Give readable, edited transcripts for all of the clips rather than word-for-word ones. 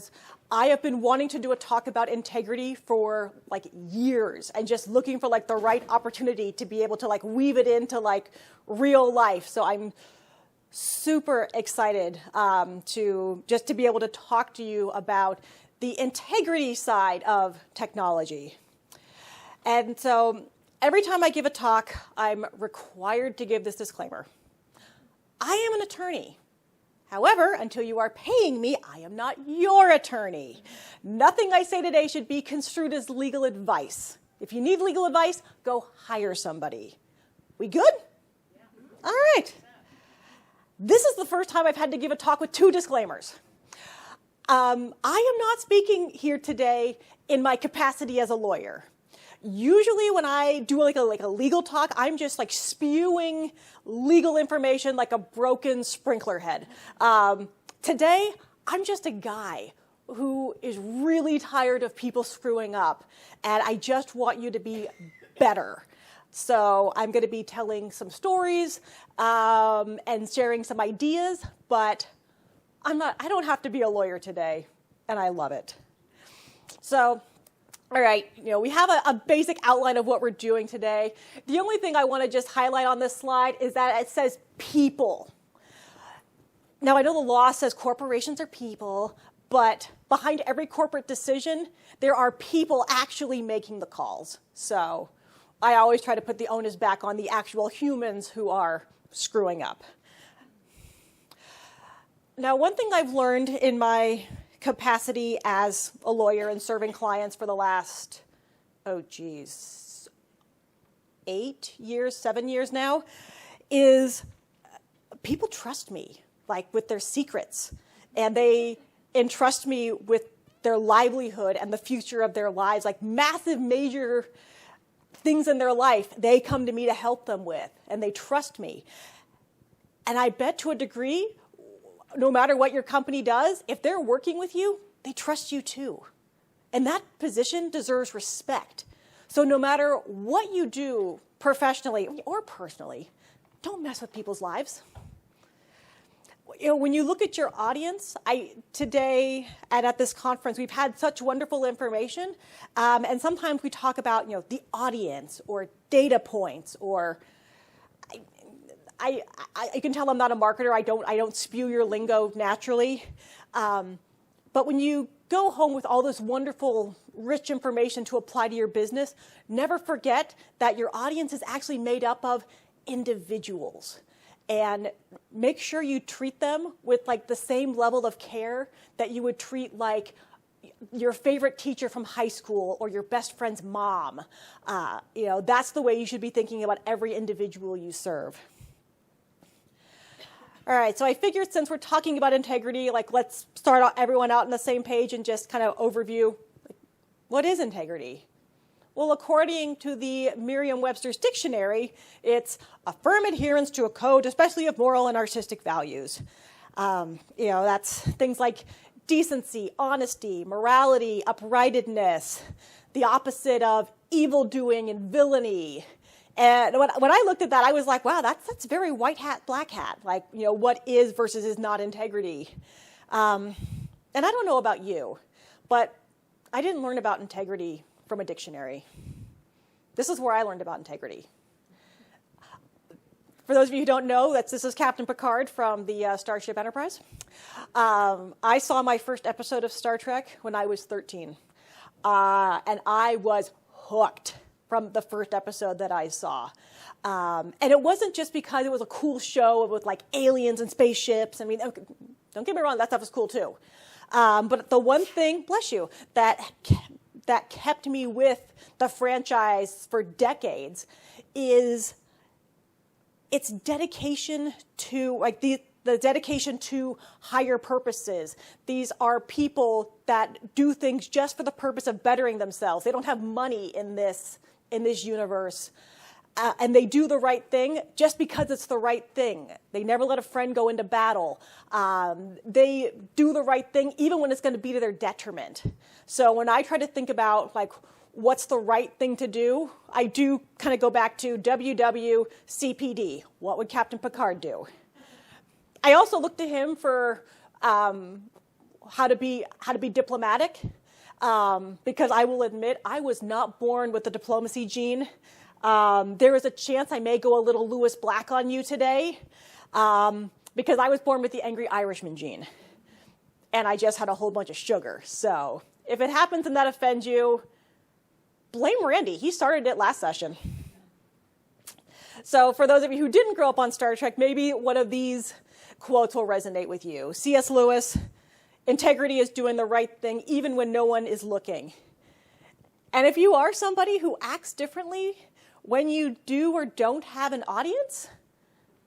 because I have been wanting to do a talk about integrity for like years and just looking for like the right opportunity to be able to like weave it into like real life. So I'm super excited to be able to talk to you about the integrity side of technology. And so every time I give a talk, I'm required to give this disclaimer. I am an attorney. However, until you are paying me, I am not your attorney. Nothing I say today should be construed as legal advice. If you need legal advice, go hire somebody. We good? Yeah. All right. This is the first time I've had to give a talk with 2 disclaimers. I am not speaking here today in my capacity as a lawyer. Usually when I do like a legal talk, I'm just like spewing legal information like a broken sprinkler head. Today, I'm just a guy who is really tired of people screwing up, and I just want you to be better. So I'm going to be telling some stories and sharing some ideas, but I don't have to be a lawyer today, and I love it. So, all right, we have a basic outline of what we're doing today. The only thing I want to just highlight on this slide is that it says people. Now, I know the law says corporations are people, but behind every corporate decision, there are people actually making the calls. So I always try to put the onus back on the actual humans who are screwing up. Now, one thing I've learned in my capacity as a lawyer and serving clients for the last, 8 years, 7 years now, is people trust me, like with their secrets, and they entrust me with their livelihood and the future of their lives, like massive, major things in their life they come to me to help them with, and they trust me. And I bet to a degree, no matter what your company does, if they're working with you, they trust you too. And that position deserves respect. So no matter what you do professionally or personally, don't mess with people's lives. When you look at your audience, today and at this conference, we've had such wonderful information. And sometimes we talk about, the audience or data points, or I can tell I'm not a marketer. I don't spew your lingo naturally. But when you go home with all this wonderful, rich information to apply to your business, never forget that your audience is actually made up of individuals. And make sure you treat them with like the same level of care that you would treat like your favorite teacher from high school or your best friend's mom. That's the way you should be thinking about every individual you serve. All right, so I figured since we're talking about integrity, let's start everyone out on the same page and just kind of overview, what is integrity? Well, according to the Merriam-Webster's dictionary, it's a firm adherence to a code, especially of moral and artistic values. That's things like decency, honesty, morality, uprightedness, the opposite of evil doing and villainy. And when I looked at that, I was like, wow, that's very white hat, black hat. What is versus is not integrity. And I don't know about you, but I didn't learn about integrity from a dictionary. This is where I learned about integrity. For those of you who don't know, this is Captain Picard from the Starship Enterprise. I saw my first episode of Star Trek when I was 13. And I was hooked from the first episode that I saw. And it wasn't just because it was a cool show with aliens and spaceships. I mean, don't get me wrong, that stuff was cool too. But the one thing, bless you, that kept me with the franchise for decades is its dedication to the dedication to higher purposes. These are people that do things just for the purpose of bettering themselves. They don't have money in this universe. And they do the right thing just because it's the right thing. They never let a friend go into battle. They do the right thing even when it's going to be to their detriment. So when I try to think about what's the right thing to do, I do kind of go back to WWCPD. What would Captain Picard do? I also look to him for how to be diplomatic, because I will admit I was not born with the diplomacy gene. There is a chance I may go a little Lewis Black on you today, because I was born with the angry Irishman gene, and I just had a whole bunch of sugar. So if it happens and that offends you, blame Randy. He started it last session. So for those of you who didn't grow up on Star Trek, maybe one of these quotes will resonate with you. C.S. Lewis, integrity is doing the right thing even when no one is looking. And if you are somebody who acts differently when you do or don't have an audience,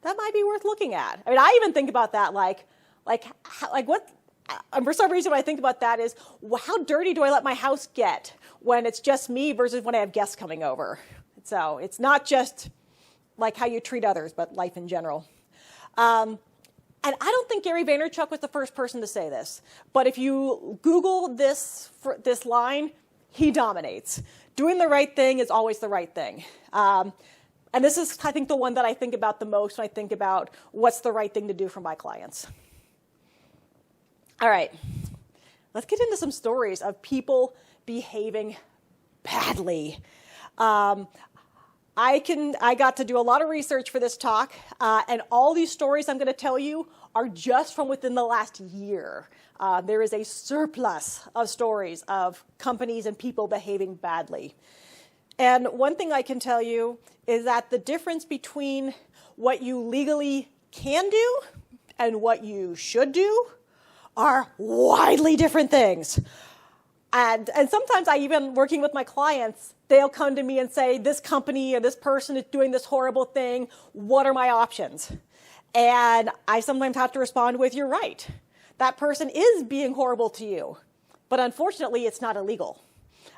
that might be worth looking at. I mean, I even think about that, like what, and for some reason when I think about that is, well, how dirty do I let my house get when it's just me versus when I have guests coming over? So it's not just like how you treat others, but life in general. And I don't think Gary Vaynerchuk was the first person to say this, but if you Google this line, he dominates. Doing the right thing is always the right thing. And this is, I think, the one that I think about the most when I think about what's the right thing to do for my clients. All right, let's get into some stories of people behaving badly. I got to do a lot of research for this talk, and all these stories I'm going to tell you are just from within the last year. There is a surplus of stories of companies and people behaving badly. And one thing I can tell you is that the difference between what you legally can do and what you should do are widely different things. And sometimes I even, working with my clients, they'll come to me and say, this company or this person is doing this horrible thing. What are my options? And I sometimes have to respond with, you're right. That person is being horrible to you. But unfortunately, it's not illegal.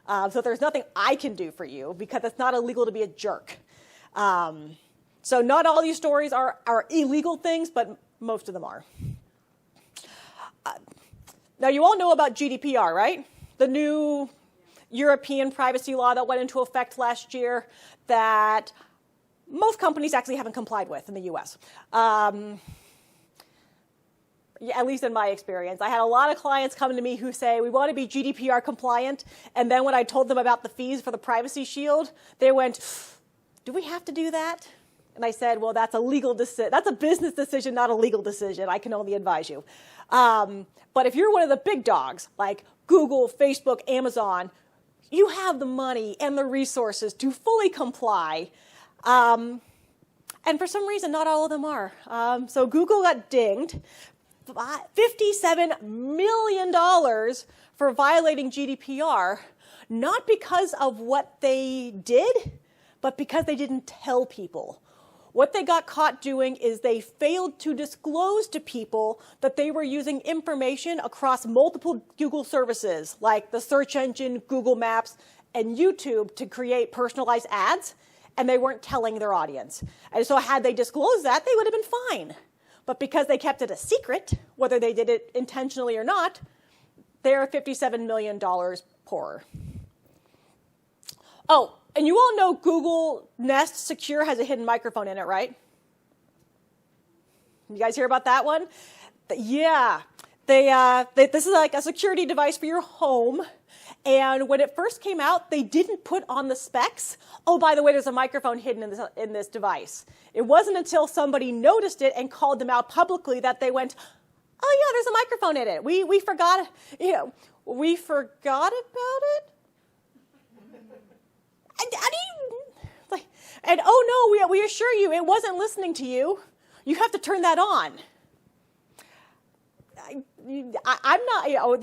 So there's nothing I can do for you because it's not illegal to be a jerk. So not all these stories are illegal things, but most of them are. Now, you all know about GDPR, right? The new European privacy law that went into effect last year that most companies actually haven't complied with in the US. Yeah, at least in my experience. I had a lot of clients come to me who say, we want to be GDPR compliant. And then when I told them about the fees for the Privacy Shield, they went, do we have to do that? And I said, well, that's that's a business decision, not a legal decision. I can only advise you. But if you're one of the big dogs, like Google, Facebook, Amazon, you have the money and the resources to fully comply. And for some reason, not all of them are. So Google got dinged $57 million for violating GDPR, not because of what they did, but because they didn't tell people. What they got caught doing is they failed to disclose to people that they were using information across multiple Google services, like the search engine, Google Maps, and YouTube to create personalized ads, and they weren't telling their audience. And so had they disclosed that, they would have been fine. But because they kept it a secret, whether they did it intentionally or not, they're $57 million poorer. Oh, and you all know Google Nest Secure has a hidden microphone in it, right? You guys hear about that one? Yeah. This is like a security device for your home. And when it first came out, they didn't put on the specs, oh, by the way, there's a microphone hidden in this device. It wasn't until somebody noticed it and called them out publicly that they went, oh, yeah, there's a microphone in it. We forgot, we forgot about it? And oh, no, we assure you, it wasn't listening to you. You have to turn that on. I'm not,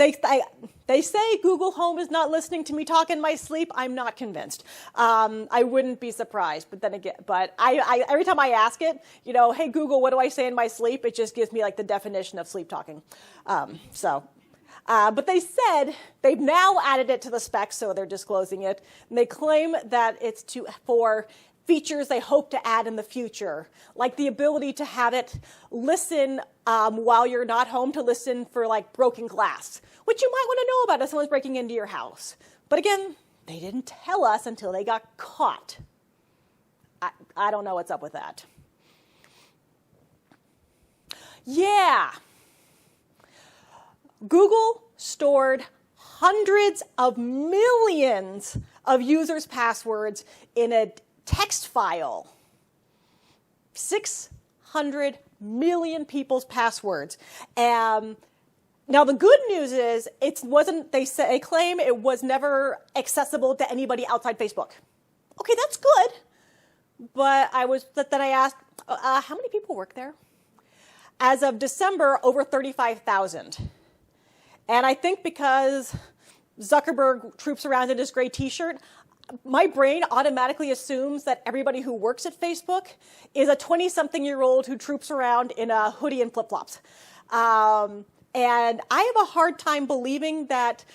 they say Google Home is not listening to me talk in my sleep. I'm not convinced. I wouldn't be surprised, but then again, I every time I ask it, hey Google, what do I say in my sleep? It just gives me like the definition of sleep talking. But they said they've now added it to the specs, so they're disclosing it. And they claim that it's for features they hope to add in the future, like the ability to have it listen while you're not home, to listen for like broken glass, which you might want to know about if someone's breaking into your house. But again, they didn't tell us until they got caught. I don't know what's up with that. Yeah. Google stored hundreds of millions of users' passwords in a text file. 600 million people's passwords. Now the good news is it wasn't. They claim it was never accessible to anybody outside Facebook. Okay, that's good. But then I asked, how many people work there? As of December, over 35,000. And I think because Zuckerberg troops around in his gray T-shirt, my brain automatically assumes that everybody who works at Facebook is a 20-something-year-old who troops around in a hoodie and flip-flops. And I have a hard time believing that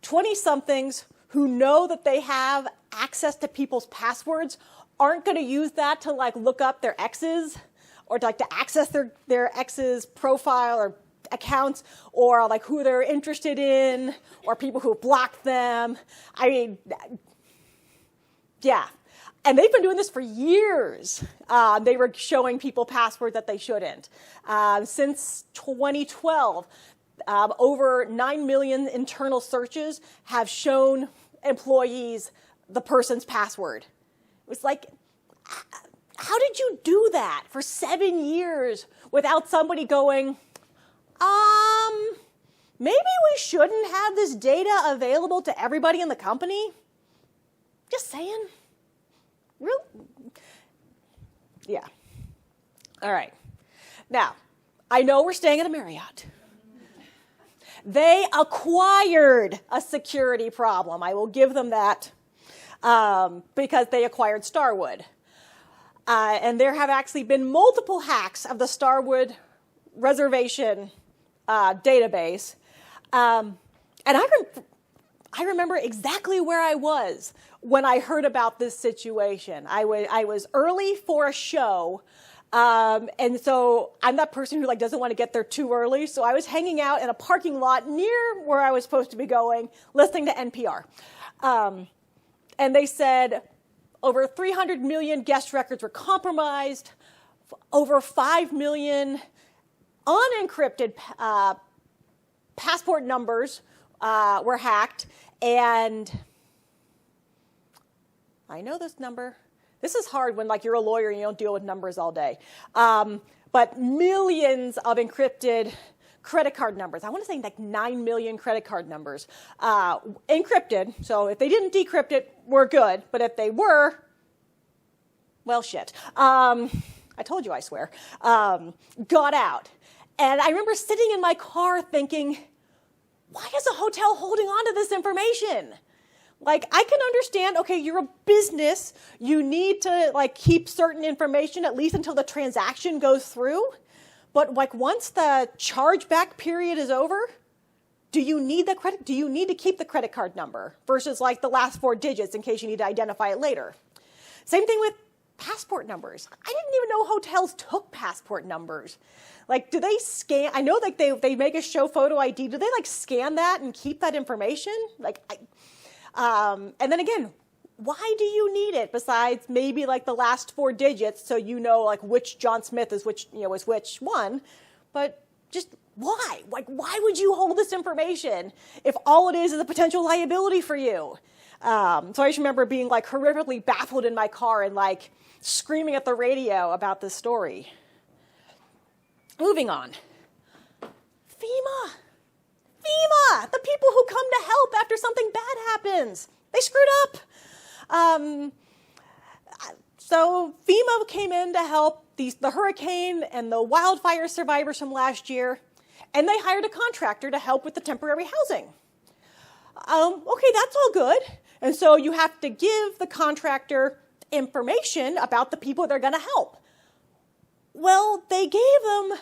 20-somethings who know that they have access to people's passwords aren't going to use that to like look up their exes or to, like, to access their ex's profile or accounts, or like who they're interested in, or people who blocked them. I mean, yeah. And they've been doing this for years. They were showing people passwords that they shouldn't. Since 2012, over 9 million internal searches have shown employees the person's password. It was like, how did you do that for 7 years without somebody going, maybe we shouldn't have this data available to everybody in the company? Just saying. Really? Yeah. All right. Now, I know we're staying at a Marriott. They acquired a security problem. I will give them that because they acquired Starwood. And there have actually been multiple hacks of the Starwood reservation database. And I remember exactly where I was when I heard about this situation. I was early for a show, and so I'm that person who like doesn't want to get there too early. So I was hanging out in a parking lot near where I was supposed to be going, listening to NPR. And they said over 300 million guest records were compromised, over 5 million unencrypted passport numbers were hacked, and I know this number. This is hard when like you're a lawyer and you don't deal with numbers all day. But millions of encrypted credit card numbers. I want to say like 9 million credit card numbers encrypted. So if they didn't decrypt it, we're good. But if they were, well, shit. I told you, I swear. Got out. And I remember sitting in my car thinking, why is a hotel holding on to this information? Like, I can understand, okay, you're a business. You need to, like, keep certain information at least until the transaction goes through. But, like, once the chargeback period is over, do you need to keep the credit card number versus, like, the last 4 digits in case you need to identify it later? Same thing with passport numbers. I didn't even know hotels took passport numbers. Like, do they scan? I know, like, they make us show photo ID. Do they, like, scan that and keep that information? Like, and then again, why do you need it besides maybe like the last 4 digits so you know like which John Smith is which, is which one? But just why? Like, why would you hold this information if all it is a potential liability for you? So I just remember being like horrifically baffled in my car and like screaming at the radio about this story. Moving on. FEMA. The people who come to help after something bad happens. They screwed up. So FEMA came in to help the hurricane and the wildfire survivors from last year, and they hired a contractor to help with the temporary housing. Okay, that's all good. And so you have to give the contractor information about the people they're going to help. Well, they gave them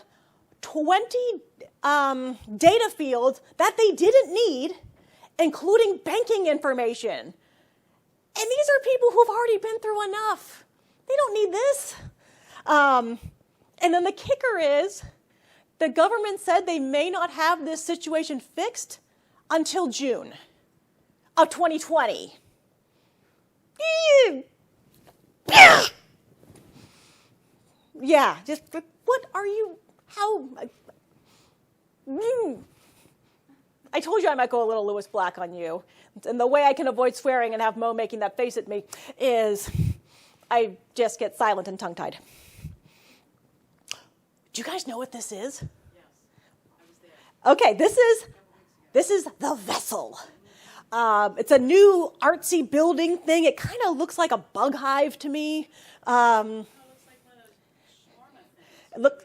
20 data fields that they didn't need, including banking information. And these are people who've already been through enough. They don't need this. And then the kicker is the government said they may not have this situation fixed until June of 2020. Yeah, just what are you, how? I told you I might go a little Lewis Black on you. And the way I can avoid swearing and have Mo making that face at me is I just get silent and tongue-tied. Do you guys know what this is? Yes, I was there. Okay, this is the vessel. It's a new artsy building thing. It kind of looks like a bug hive to me. It looks like one of those shawarma things. It looks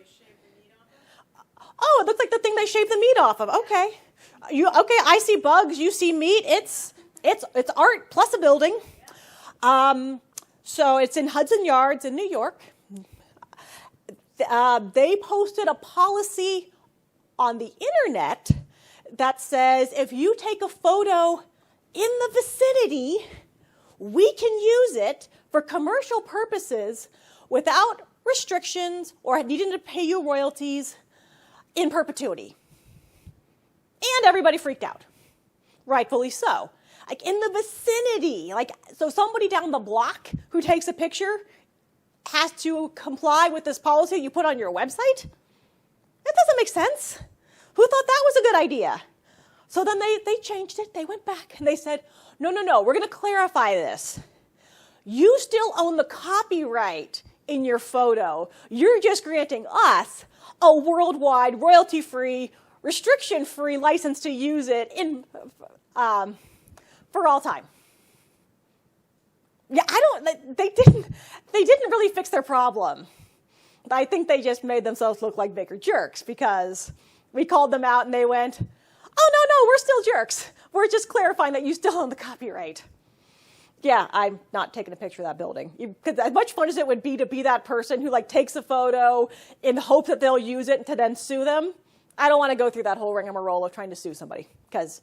like the thing they shave the meat off of. Okay, I see bugs. You see meat. It's art plus a building. So it's in Hudson Yards in New York. They posted a policy on the internet that says if you take a photo in the vicinity, we can use it for commercial purposes without restrictions or needing to pay you royalties in perpetuity. And everybody freaked out, rightfully so. Like in the vicinity, so somebody down the block who takes a picture has to comply with this policy you put on your website? That doesn't make sense. Who thought that was a good idea? So then they changed it. They went back and they said, no, we're going to clarify this. You still own the copyright in your photo. You're just granting us a worldwide, royalty-free, restriction-free license to use it for all time. Yeah, they didn't really fix their problem. I think they just made themselves look like bigger jerks because we called them out and they went, oh, no, we're still jerks. We're just clarifying that you still own the copyright. Yeah, I'm not taking a picture of that building. Because as much fun as it would be to be that person who takes a photo in the hope that they'll use it to then sue them, I don't want to go through that whole rigmarole of trying to sue somebody. Because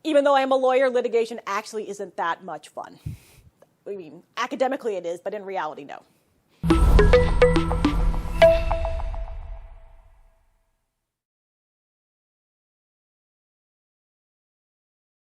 even though I'm a lawyer, litigation actually isn't that much fun. I mean, academically it is, but in reality, no.